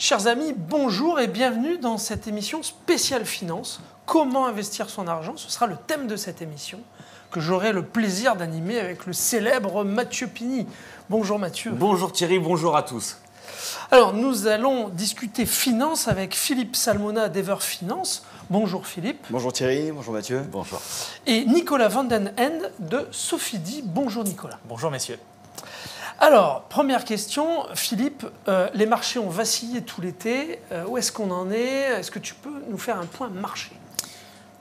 Chers amis, bonjour et bienvenue dans cette émission spéciale finance. Comment investir son argent? Ce sera le thème de cette émission que j'aurai le plaisir d'animer avec le célèbre Mathieu Pini. Bonjour Mathieu. Bonjour Thierry, bonjour à tous. Alors nous allons discuter finance avec Philippe Salmona d'Ever Finance. Bonjour Philippe. Bonjour Thierry, bonjour Mathieu. Bonjour. Et Nicolas Van Den End de Sofidy. Bonjour Nicolas. Bonjour messieurs. Alors, première question, Philippe, les marchés ont vacillé tout l'été. Où est-ce qu'on en est? Est-ce que tu peux nous faire un point marché?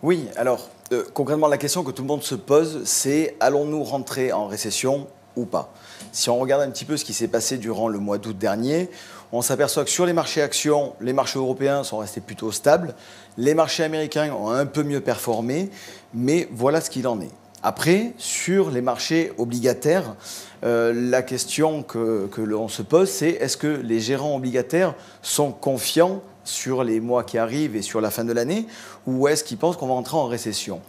Oui, alors concrètement la question que tout le monde se pose, c'est allons-nous rentrer en récession ou pas? Si on regarde un petit peu ce qui s'est passé durant le mois d'août dernier, on s'aperçoit que sur les marchés actions, les marchés européens sont restés plutôt stables. Les marchés américains ont un peu mieux performé, mais voilà ce qu'il en est. Après, sur les marchés obligataires, la question que l'on se pose, c'est est-ce que les gérants obligataires sont confiants sur les mois qui arrivent et sur la fin de l'année, ou est-ce qu'ils pensent qu'on va entrer en récession ?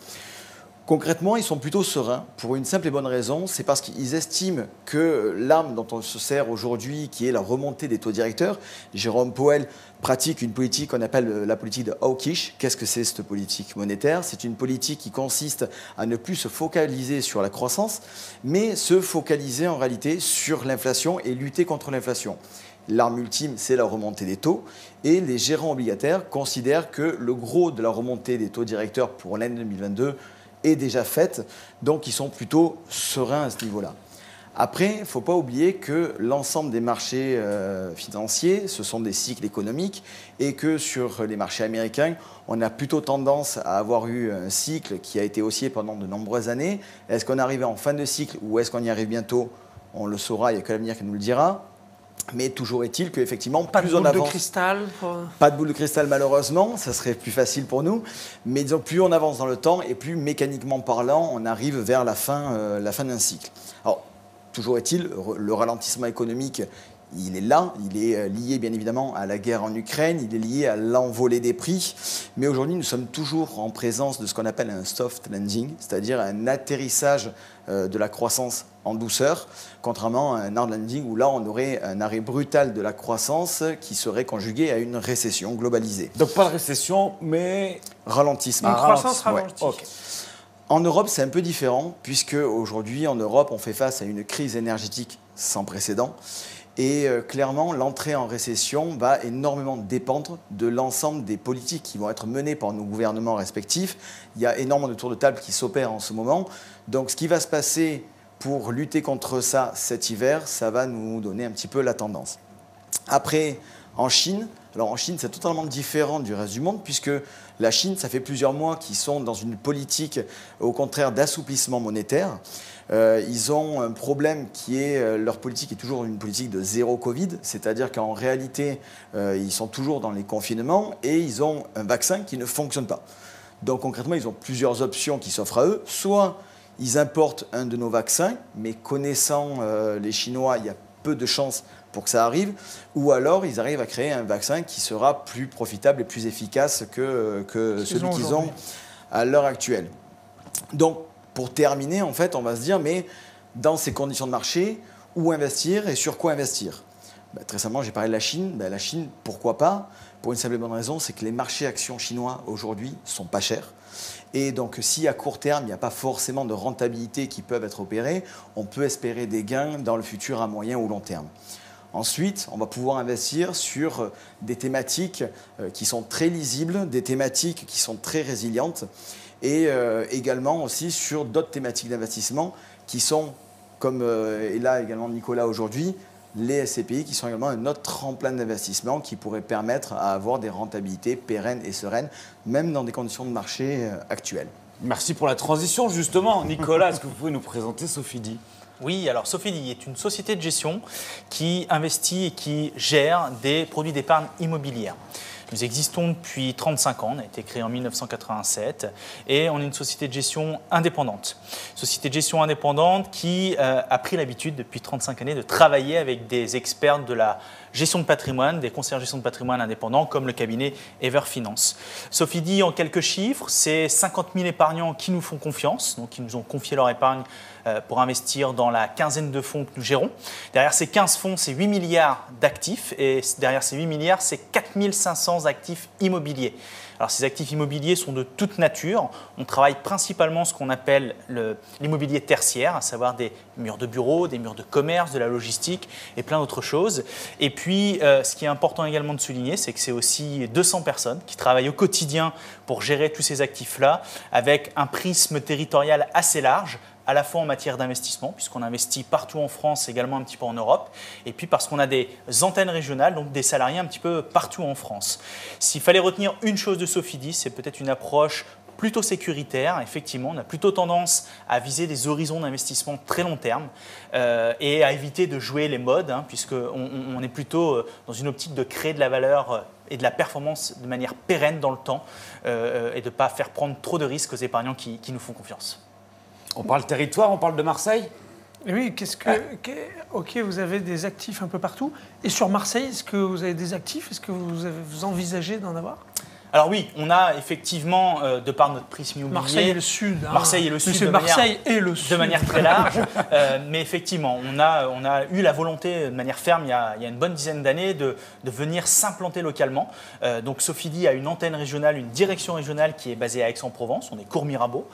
Concrètement, ils sont plutôt sereins pour une simple et bonne raison, c'est parce qu'ils estiment que l'arme dont on se sert aujourd'hui, qui est la remontée des taux directeurs, Jérôme Powell pratique une politique qu'on appelle la politique de hawkish. Qu'est-ce que c'est cette politique monétaire? C'est une politique qui consiste à ne plus se focaliser sur la croissance, mais se focaliser en réalité sur l'inflation et lutter contre l'inflation. L'arme ultime, c'est la remontée des taux. Et les gérants obligataires considèrent que le gros de la remontée des taux directeurs pour l'année 2022 est déjà faite, donc ils sont plutôt sereins à ce niveau-là. Après, il ne faut pas oublier que l'ensemble des marchés financiers, ce sont des cycles économiques et que sur les marchés américains, on a plutôt tendance à avoir eu un cycle qui a été haussier pendant de nombreuses années. Est-ce qu'on est arrivé en fin de cycle ou est-ce qu'on y arrive bientôt? On le saura, il n'y a que l'avenir qui nous le dira. Mais toujours est-il qu'effectivement, plus on avance... Pas de boule de cristal Pas de boule de cristal malheureusement, ça serait plus facile pour nous. Mais disons, plus on avance dans le temps et plus mécaniquement parlant, on arrive vers la fin d'un cycle. Alors, toujours est-il, le ralentissement économique, il est là, il est lié bien évidemment à la guerre en Ukraine, il est lié à l'envolée des prix. Mais aujourd'hui, nous sommes toujours en présence de ce qu'on appelle un soft landing, c'est-à-dire un atterrissage de la croissance en douceur, contrairement à un hard landing où là, on aurait un arrêt brutal de la croissance qui serait conjugué à une récession globalisée. Donc pas de récession, mais... Ralentissement. Une croissance ralentie. Ouais. Okay. En Europe, c'est un peu différent, puisque aujourd'hui, en Europe, on fait face à une crise énergétique sans précédent. Et clairement, l'entrée en récession va énormément dépendre de l'ensemble des politiques qui vont être menées par nos gouvernements respectifs. Il y a énormément de tours de table qui s'opèrent en ce moment. Donc ce qui va se passer pour lutter contre ça cet hiver, ça va nous donner un petit peu la tendance. Après, en Chine, alors en Chine, c'est totalement différent du reste du monde, puisque la Chine, ça fait plusieurs mois qu'ils sont dans une politique, au contraire, d'assouplissement monétaire. Ils ont un problème qui est, leur politique est toujours une politique de zéro Covid, c'est-à-dire qu'en réalité, ils sont toujours dans les confinements et ils ont un vaccin qui ne fonctionne pas. Donc concrètement, ils ont plusieurs options qui s'offrent à eux. Soit ils importent un de nos vaccins, mais connaissant les Chinois, il y a peu de chances pour que ça arrive, ou alors ils arrivent à créer un vaccin qui sera plus profitable et plus efficace que celui qu'ils ont à l'heure actuelle. Donc, pour terminer, en fait, on va se dire, mais dans ces conditions de marché, où investir et sur quoi investir? Très simplement, j'ai parlé de la Chine. La Chine, pourquoi pas? Pour une simple et bonne raison, c'est que les marchés actions chinois aujourd'hui sont pas chers. Et donc, si à court terme, il n'y a pas forcément de rentabilité qui peuvent être opérées, on peut espérer des gains dans le futur à moyen ou long terme. Ensuite, on va pouvoir investir sur des thématiques qui sont très lisibles, des thématiques qui sont très résilientes et également aussi sur d'autres thématiques d'investissement qui sont, comme est là également Nicolas aujourd'hui, les SCPI qui sont également un autre tremplin d'investissement qui pourrait permettre à avoir des rentabilités pérennes et sereines, même dans des conditions de marché actuelles. Merci pour la transition justement. Nicolas, est-ce que vous pouvez nous présenter Sofidy ? Oui, alors Sofidy est une société de gestion qui investit et qui gère des produits d'épargne immobilière. Nous existons depuis 35 ans, on a été créé en 1987 et on est une société de gestion indépendante. Société de gestion indépendante qui a pris l'habitude depuis 35 années de travailler avec des experts de la gestion de patrimoine, des conseillers de gestion de patrimoine indépendants comme le cabinet Ever Finance. Sofidy, en quelques chiffres, c'est 50 000 épargnants qui nous font confiance, donc qui nous ont confié leur épargne pour investir dans la quinzaine de fonds que nous gérons. Derrière ces 15 fonds, c'est 8 milliards d'actifs et derrière ces 8 milliards, c'est 4500 actifs immobiliers. Alors ces actifs immobiliers sont de toute nature. On travaille principalement ce qu'on appelle l'immobilier tertiaire, à savoir des murs de bureaux, des murs de commerce, de la logistique et plein d'autres choses. Et puis, ce qui est important également de souligner, c'est que c'est aussi 200 personnes qui travaillent au quotidien pour gérer tous ces actifs-là avec un prisme territorial assez large, à la fois en matière d'investissement, puisqu'on investit partout en France, également un petit peu en Europe, et puis parce qu'on a des antennes régionales, donc des salariés un petit peu partout en France. S'il fallait retenir une chose de Sofidy, c'est peut-être une approche plutôt sécuritaire. Effectivement, on a plutôt tendance à viser des horizons d'investissement très long terme et à éviter de jouer les modes, puisqu'on est plutôt dans une optique de créer de la valeur et de la performance de manière pérenne dans le temps et de ne pas faire prendre trop de risques aux épargnants qui nous font confiance. On parle territoire, on parle de Marseille. Oui, ok, vous avez des actifs un peu partout. Et sur Marseille, est-ce que vous avez des actifs? Est-ce que vous envisagez d'en avoir? Alors oui, on a effectivement, de par notre prisme immobilier… Marseille et le Sud. Marseille et le Sud, de manière très large. Mais effectivement, on a eu la volonté, de manière ferme, il y a une bonne dizaine d'années, de venir s'implanter localement. Donc Sofidy a une antenne régionale, une direction régionale qui est basée à Aix-en-Provence, on est Cours Mirabeau.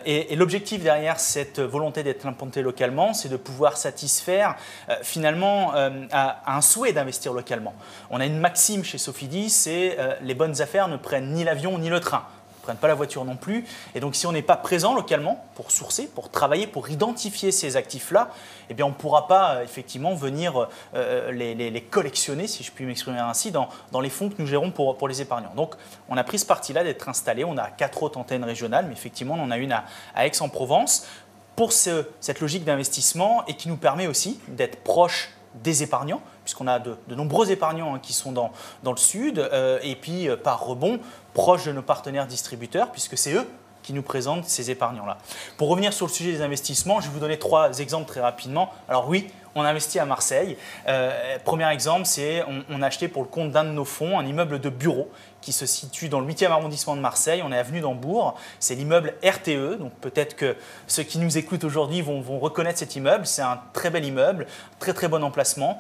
Et l'objectif derrière cette volonté d'être implanté localement, c'est de pouvoir satisfaire finalement à un souhait d'investir localement. On a une maxime chez Sofidy, c'est les bonnes affaires ne prennent ni l'avion ni le train, ne prennent pas la voiture non plus. Et donc si on n'est pas présent localement pour sourcer, pour travailler, pour identifier ces actifs-là, eh bien on ne pourra pas effectivement venir les collectionner, si je puis m'exprimer ainsi, dans les fonds que nous gérons pour les épargnants. Donc on a pris ce parti-là d'être installé. On a 4 autres antennes régionales, mais effectivement on en a une à Aix-en-Provence pour cette logique d'investissement et qui nous permet aussi d'être proche des épargnants, puisqu'on a de nombreux épargnants qui sont dans le sud, et puis par rebond, proches de nos partenaires distributeurs, puisque c'est eux qui nous présentent ces épargnants-là. Pour revenir sur le sujet des investissements, je vais vous donner 3 exemples très rapidement. Alors oui, on investit à Marseille. Premier exemple, c'est on a acheté pour le compte d'un de nos fonds un immeuble de bureau qui se situe dans le 8e arrondissement de Marseille. On est avenue d'Hambourg. C'est l'immeuble RTE. Donc peut-être que ceux qui nous écoutent aujourd'hui vont reconnaître cet immeuble. C'est un très bel immeuble, très très bon emplacement.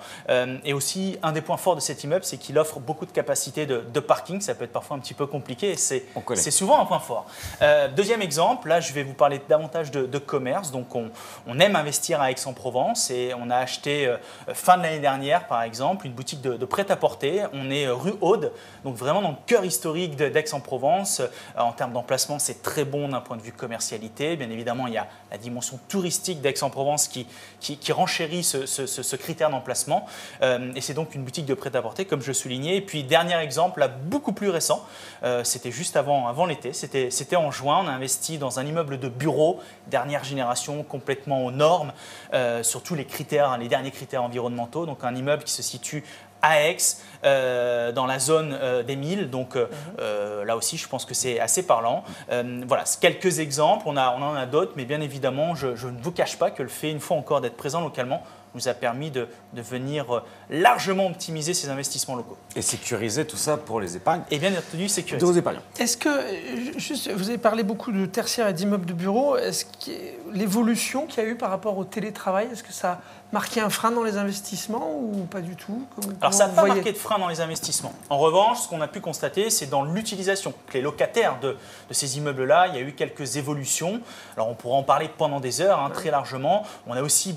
Et aussi, un des points forts de cet immeuble, c'est qu'il offre beaucoup de capacités de parking. Ça peut être parfois un petit peu compliqué. C'est souvent un point fort. Deuxième exemple, là je vais vous parler davantage de commerce. Donc on aime investir à Aix-en-Provence et on a acheté fin de l'année dernière par exemple une boutique de prêt-à-porter. On est rue Aude, donc vraiment dans le cœur historique d'Aix-en-Provence. En termes d'emplacement, c'est très bon d'un point de vue commercialité. Bien évidemment, il y a la dimension touristique d'Aix-en-Provence qui renchérit ce critère d'emplacement. Et c'est donc une boutique de prêt-à-porter, comme je soulignais. Et puis, dernier exemple, là, beaucoup plus récent, c'était juste avant l'été, c'était en juin. On a investi dans un immeuble de bureau, dernière génération, complètement aux normes, sur tous les critères, les derniers critères environnementaux. Donc, un immeuble qui se situe à Aix, dans la zone des Milles. Donc là aussi, je pense que c'est assez parlant. Voilà, quelques exemples. On en a d'autres, mais bien évidemment, je ne vous cache pas que le fait, une fois encore, d'être présent localement nous a permis de venir largement optimiser ces investissements locaux. Et sécuriser tout ça pour les épargnes. Et bien entendu, sécuriser. Aux épargnants. Est-ce que, juste, vous avez parlé beaucoup de tertiaire et d'immeubles de bureau, est-ce que l'évolution qu'il y a eu par rapport au télétravail, est-ce que ça a marqué un frein dans les investissements ou pas du tout? Alors ça n'a pas marqué de frein dans les investissements. En revanche, ce qu'on a pu constater, c'est dans l'utilisation. Les locataires de ces immeubles-là, il y a eu quelques évolutions. Alors on pourra en parler pendant des heures, très largement. On a aussi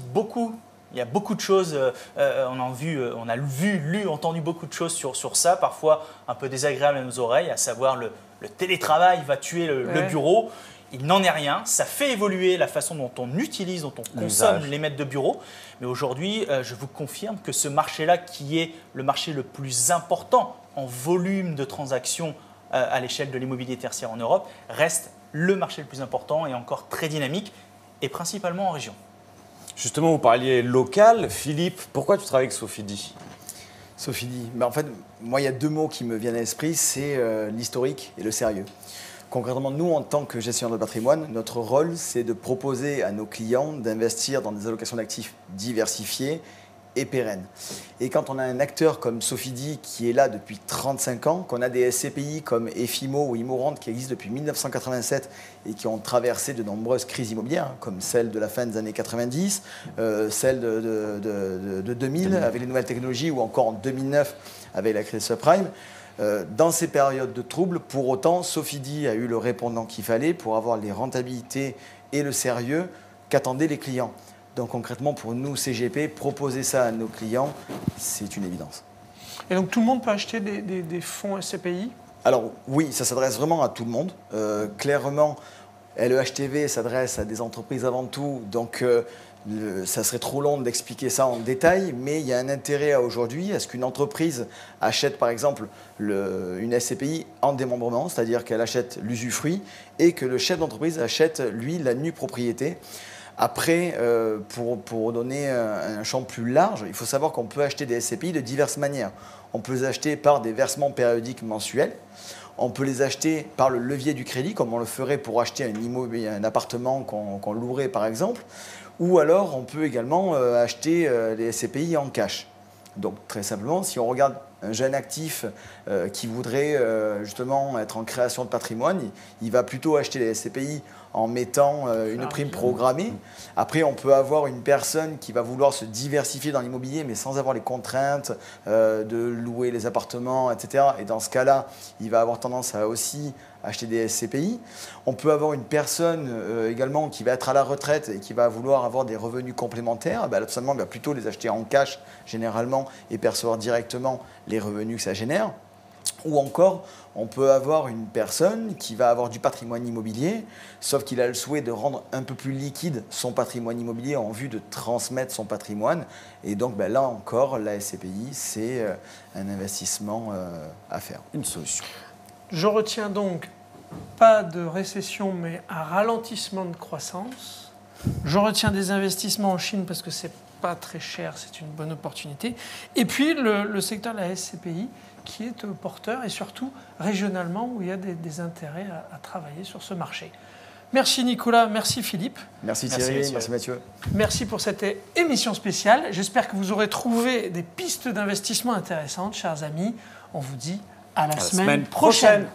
il y a beaucoup de choses, on a vu, lu, entendu beaucoup de choses sur ça, parfois un peu désagréables à nos oreilles, à savoir le télétravail va tuer le bureau. Il n'en est rien, ça fait évoluer la façon dont on utilise, dont on consomme les mètres de bureau. Mais aujourd'hui, je vous confirme que ce marché-là, qui est le marché le plus important en volume de transactions à l'échelle de l'immobilier tertiaire en Europe, reste le marché le plus important et encore très dynamique, et principalement en région. Justement, vous parliez local. Philippe, pourquoi tu travailles avec Sofidy? Sofidy, en fait, moi, il y a 2 mots qui me viennent à l'esprit, c'est l'historique et le sérieux. Concrètement, nous, en tant que gestionnaire de patrimoine, notre rôle, c'est de proposer à nos clients d'investir dans des allocations d'actifs diversifiées et pérenne. Et quand on a un acteur comme Sofidy qui est là depuis 35 ans, qu'on a des SCPI comme Efimo ou Immorand qui existent depuis 1987 et qui ont traversé de nombreuses crises immobilières, comme celle de la fin des années 90, celle de 2000 avec les nouvelles technologies ou encore en 2009 avec la crise subprime, dans ces périodes de troubles, pour autant, Sofidy a eu le répondant qu'il fallait pour avoir les rentabilités et le sérieux qu'attendaient les clients. Donc concrètement, pour nous, CGP, proposer ça à nos clients, c'est une évidence. Et donc tout le monde peut acheter des fonds SCPI? Alors oui, ça s'adresse vraiment à tout le monde. Clairement, LEHTV s'adresse à des entreprises avant tout, donc ça serait trop long d'expliquer ça en détail, mais il y a un intérêt aujourd'hui à ce qu'une entreprise achète par exemple une SCPI en démembrement, c'est-à-dire qu'elle achète l'usufruit et que le chef d'entreprise achète, lui, la nue propriété. Après, pour donner un champ plus large, il faut savoir qu'on peut acheter des SCPI de diverses manières. On peut les acheter par des versements périodiques mensuels. On peut les acheter par le levier du crédit, comme on le ferait pour acheter un appartement qu'on louerait par exemple. Ou alors, on peut également acheter les SCPI en cash. Donc, très simplement, si on regarde un jeune actif qui voudrait justement être en création de patrimoine, il va plutôt acheter les SCPI en mettant une prime programmée. Après, on peut avoir une personne qui va vouloir se diversifier dans l'immobilier, mais sans avoir les contraintes de louer les appartements, etc. Et dans ce cas-là, il va avoir tendance à aussi acheter des SCPI. On peut avoir une personne également qui va être à la retraite et qui va vouloir avoir des revenus complémentaires. Tout simplement, il va plutôt les acheter en cash généralement et percevoir directement les revenus que ça génère. Ou encore, on peut avoir une personne qui va avoir du patrimoine immobilier, sauf qu'il a le souhait de rendre un peu plus liquide son patrimoine immobilier en vue de transmettre son patrimoine. Et donc là encore, la SCPI, c'est un investissement à faire. Une solution. Je retiens donc pas de récession, mais un ralentissement de croissance. Je retiens des investissements en Chine parce que c'est pas très cher, c'est une bonne opportunité. Et puis le secteur de la SCPI qui est porteur et surtout régionalement où il y a des intérêts à travailler sur ce marché. Merci Nicolas, merci Philippe. Merci Thierry, merci Mathieu. Merci pour cette émission spéciale. J'espère que vous aurez trouvé des pistes d'investissement intéressantes, chers amis. On vous dit à la semaine prochaine.